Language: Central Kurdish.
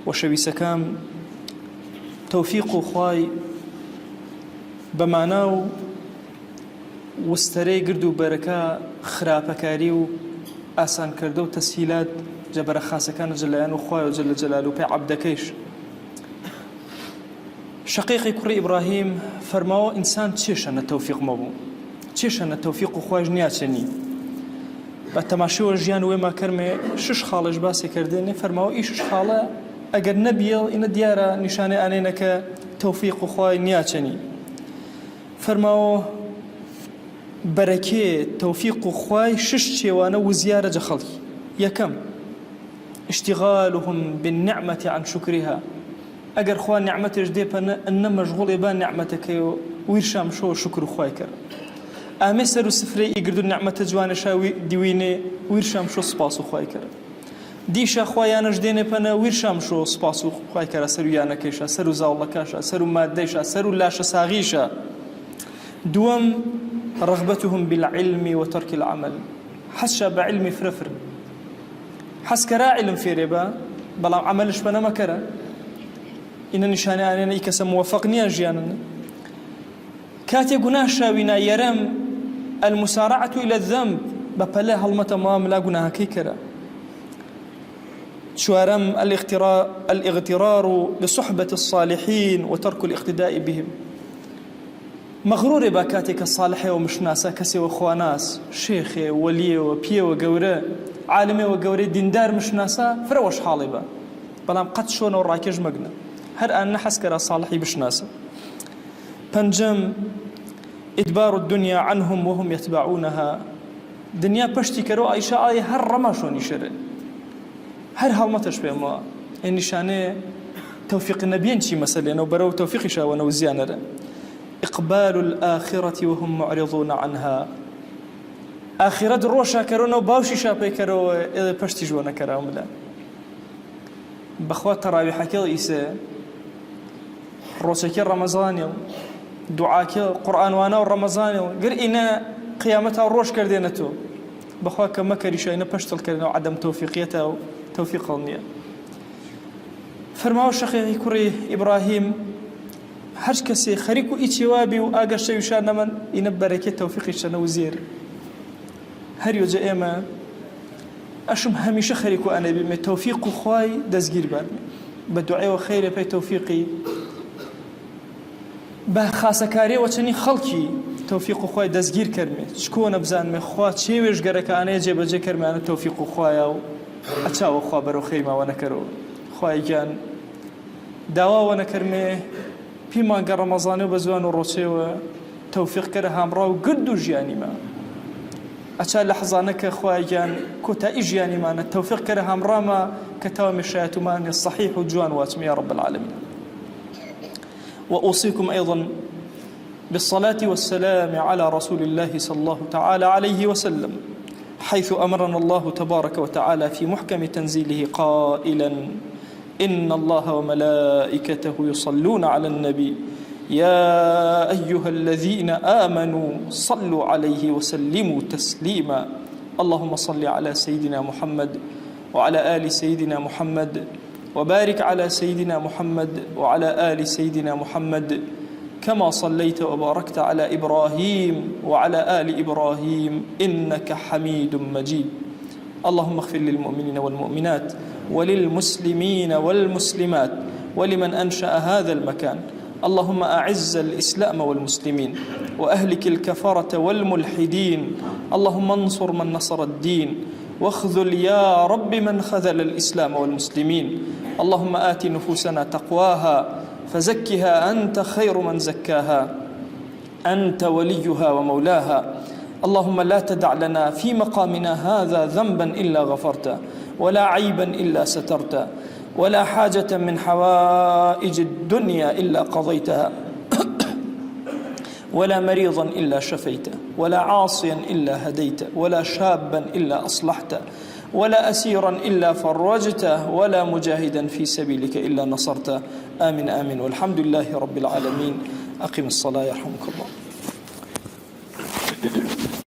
وشەویستەکان تەوفیق و خوای بەمانە و وستەرەی گرد و بەرەکە خراپەکاری و ئاسانکردە و تەسهیلات جەبەرە خاسەکانە جەلایەن و خوای و جەل جەلالو پێی عەبدەکەیش. شەقیقی کوڕی ئیبراهیم فەرماوە ئینسان چێشەنە تەوفیق مەبوو، چێشەنە تەوفیق و خوایش نیاچەنی. بە تەماشەوە ژیان وێمە کەرمێ شش خاڵش باسی کردێنێ فەرماوە ئی شش خاڵە ئەگەر نەبیێڵ ئینە دیارە نیشانەی ئانێنەکە تەوفیق و خوای نیاچەنی. فەرماوە بەرەکێ تەوفیق و خوای شش چێوانە وزیارە جە خەڵکی. یەکەم اشتغالهم بالنعمة عن شكرها، ئەگەر خوا نعمەتش دێپەنە ئەنە مەشغوڵێ با نعمەتەکەی و ویرشام شۆ شکر و خوای کرد. ئامێ سەر و سفرەی ئیگرد و نعمەتە جوانەشا دیوینێ ویرشام شۆ سپاس و خوای کرد. دیشە خوایانش دێنێ پەنە ویرشام شۆ سپاس و خوای کرد، سەر و یانەکەیشە، سەر و زاوڵەکەشە، سەر و مادەیشە، سەر و لاشە ساغیشە. دووەم رغبتهم بالعلم وترك العمل، حەسشە بە علمی فرەفر، حەسکەرا علم فێرێ بە بەڵام عملش بە نەمەکەرە. ئینە نیشانەیانێنە ئی کەسە موفق نییە ژیانن. کاتێک گوناه شاوینا یەرەم المسارعة إلى الذنب بەپەلە هەڵمەتە ماملا گوناهەکەی کەرە. چوارەم الاغترار بصحبة الصالحين وترك الاقتداء بهم، مەغرورێ بە کاتێکە صالحێەوە مشناسە کەسێوە خواناس شێخێ وەلیەوە پیەوە گەورە عالمێوە گەورەی دیندار مشناسە فرەوەش حاڵێ بە بەڵام قەت شۆنەوە ڕاکێش مەگنە هەر ئان نەحەسکەرە صالحی بشناسە. پەنجەم إدبار الدنيا عنهم وهم يتبعونها، دنیا پشتی کەرەوە ئایشە ئاێ هەر ڕەماشۆنی شەرێ هەر هەڵمەتەش پێمەوە. ئەی نیشانێ تەوفیق نەبیێن چی مەسەلێنەوە بەرەو تەوفیقی شاوەنە و زیانەرە. إقبال الآخرة وهم معرضون عنها، آخرت ڕۆشا کەرەوە و باوشی شاپەی کەرەوە ئێ پشتی ژوانە کەراومدا. بەخوا تەراویحەکە ئیسێ ڕۆچەکە ڕەمەزانێ و دوعاکە قورئانوانە و ڕەمەزانێ و گەر ئینە قیامەتا ڕۆژ کردێنەتەوە بەخوا کە مەکەریشە ئینە پشتڵکردنەوە عەدەم تەوفیقیەتە و تەوفیقڵ نییە. فەرماوە شەقیقی کوڕی ئیبراهیم هەر کەسێ خەریک و ئیچێوابی و ئاگەر شەویشان نەمەن ئینە بەرەکێت تەوفیقی شەنە و زێر. هەریۆجە ئێمە ئەشم هەمیشە خەریک و ئەنەبی مێ تەوفیق و خوای دەستگیر بان بە دوعێوە خەیرە پێی تەوفیقی بە خاسەکاریەوە چەنی خەڵکی تەوفیق و خوای دەستگیر کەرمێ چکۆ نەبزانمێ خوا چێ وێژگەرەکانەیە جێبەجێ کەرمانە تەوفیق و خوایە و ئەچاوە خوا بەرەو خەیماوە نەکەرەوە. خوای گیان داواوە نەکەرمێ پیمانگە ڕەمەزانێ و بە زوان و ڕۆچێوە تەوفیق کەرە هامڕا و گرد و ژیانیمە ئەچا لە حەزانەکە خوای گیان کۆتایی ژیانیمانە تەوفیق کەرە هامڕامە کە تاوە مێشایەتمانێ صحیح و جوان واتم یا رب العالمين. وأوصيكم أيضا بالصلاة والسلام على رسول الله صلى الله تعالى عليه وسلم، حيث أمرنا الله تبارك وتعالى في محكم تنزيله قائلا: إن الله وملائكته يصلون على النبي يا أيها الذين آمنوا صلوا عليه وسلموا تسليما. اللهم صل على سيدنا محمد وعلى آل سيدنا محمد وبارك على سيدنا محمد وعلى آل سيدنا محمد كما صليت وباركت على إبراهيم وعلى آل إبراهيم إنك حميد مجيد. اللهم اغفر للمؤمنين والمؤمنات وللمسلمين والمسلمات ولمن أنشأ هذا المكان. اللهم أعز الإسلام والمسلمين وأهلك الكفرة والملحدين. اللهم انصر من نصر الدين واخذل يا رب من خذل الإسلام والمسلمين. اللهم آت نفوسنا تقواها فزكها أنت خير من زكاها، أنت وليها ومولاها. اللهم لا تدع لنا في مقامنا هذا ذنبا إلا غفرته ولا عيبا إلا سترته ولا حاجة من حوائج الدنيا إلا قضيتها ولا مريضا إلا شفيته ولا عاصيا إلا هديته ولا شابا إلا أصلحته ولا أسيرا إلا فرجته ولا مجاهدا في سبيلك إلا نصرته. آمين آمين والحمد لله رب العالمين. أقم الصلاة يرحمك الله.